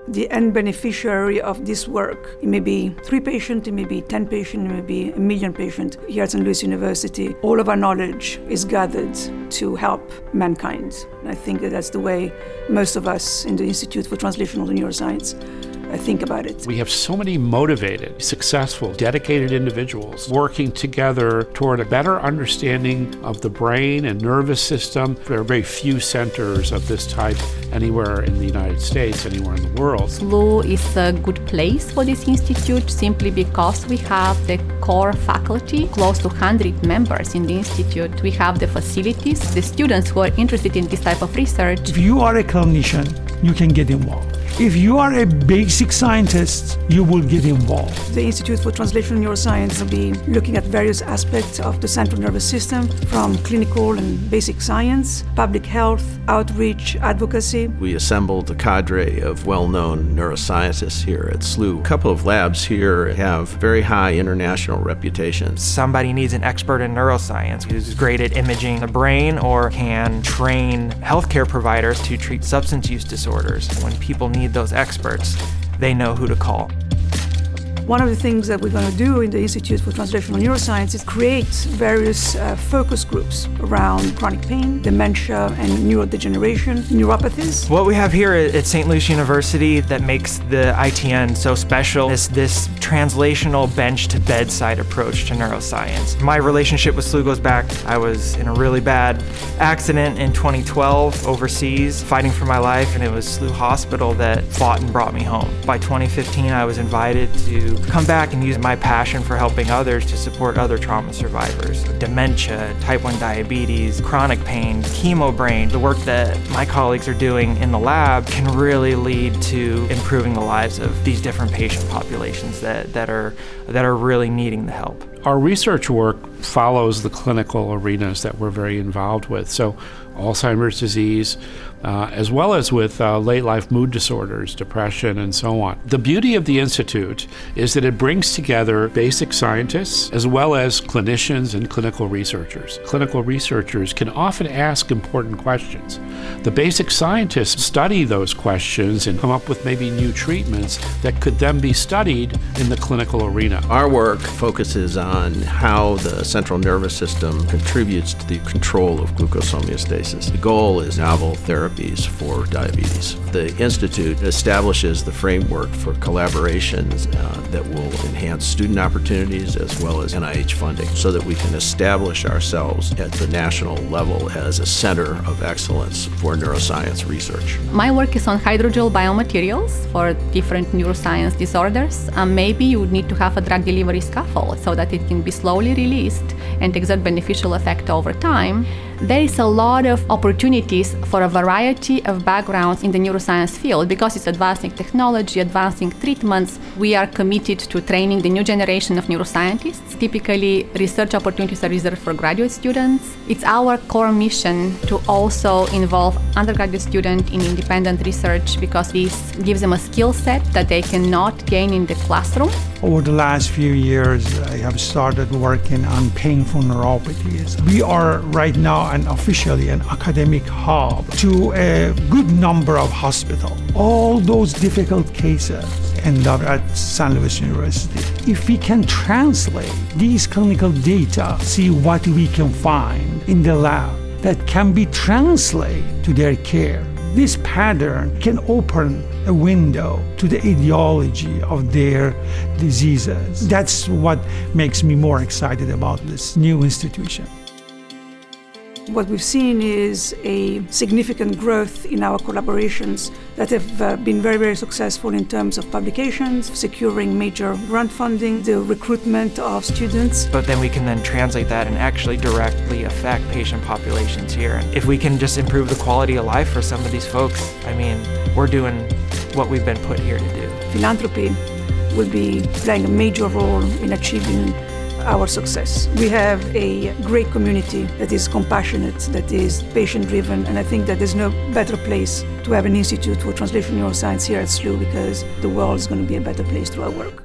The end beneficiary of this work, it may be 3 patients, it may be 10 patients, it may be 1 million patients. Here at St. Louis University, all of our knowledge is gathered to help mankind. I think that's the way most of us in the Institute for Translational Neuroscience think about it. We have so many motivated, successful, dedicated individuals working together toward a better understanding of the brain and nervous system. There are very few centers of this type anywhere in the United States, anywhere in the world. SLU is a good place for this institute simply because we have the core faculty, close to 100 members in the institute. We have the facilities, the students who are interested in this type of research. If you are a clinician, you can get involved. If you are a basic scientist, you will get involved. The Institute for Translational Neuroscience will be looking at various aspects of the central nervous system, from clinical and basic science, public health, outreach, advocacy. We assembled a cadre of well-known neuroscientists here at SLU. A couple of labs here have very high international reputations. Somebody needs an expert in neuroscience who's great at imaging the brain or can train healthcare providers to treat substance use disorders. When people need those experts, they know who to call. One of the things that we're going to do in the Institute for Translational Neuroscience is create various focus groups around chronic pain, dementia, and neurodegeneration, neuropathies. What we have here at St. Louis University that makes the ITN so special is this translational bench-to-bedside approach to neuroscience. My relationship with SLU goes back. I was in a really bad accident in 2012 overseas, fighting for my life, and it was SLU Hospital that fought and brought me home. By 2015, I was invited to come back and use my passion for helping others to support other trauma survivors. Dementia, type 1 diabetes, chronic pain, chemo brain. The work that my colleagues are doing in the lab can really lead to improving the lives of these different patient populations that are really needing the help. Our research work follows the clinical arenas that we're very involved with. So Alzheimer's disease, as well as with late life mood disorders, depression, and so on. The beauty of the Institute is that it brings together basic scientists as well as clinicians and clinical researchers. Clinical researchers can often ask important questions. The basic scientists study those questions and come up with maybe new treatments that could then be studied in the clinical arena. Our work focuses on how the central nervous system contributes to the control of glucose homeostasis. The goal is novel therapies for diabetes. The Institute establishes the framework for collaborations that will enhance student opportunities as well as NIH funding so that we can establish ourselves at the national level as a center of excellence for neuroscience research. My work is on hydrogel biomaterials for different neuroscience disorders. Maybe you would need to have a drug delivery scaffold so that it can be slowly released and exert beneficial effect over time. There is a lot of opportunities for a variety of backgrounds in the neuroscience field because it's advancing technology, advancing treatments. We are committed to training the new generation of neuroscientists. Typically, research opportunities are reserved for graduate students. It's our core mission to also involve undergraduate students in independent research because this gives them a skill set that they cannot gain in the classroom. Over the last few years, I have started working on painful neuropathies. We are right now officially an academic hub to a good number of hospitals. All those difficult cases end up at St. Louis University. If we can translate these clinical data, see what we can find in the lab that can be translated to their care, this pattern can open a window to the etiology of their diseases. That's what makes me more excited about this new institution. What we've seen is a significant growth in our collaborations that have been very, very successful in terms of publications, securing major grant funding, the recruitment of students. But then we can then translate that and actually directly affect patient populations here. And if we can just improve the quality of life for some of these folks, I mean, we're doing what we've been put here to do. Philanthropy will be playing a major role in achieving our success. We have a great community that is compassionate, that is patient-driven, and I think that there's no better place to have an Institute for Translational Neuroscience here at SLU because the world is going to be a better place through our work.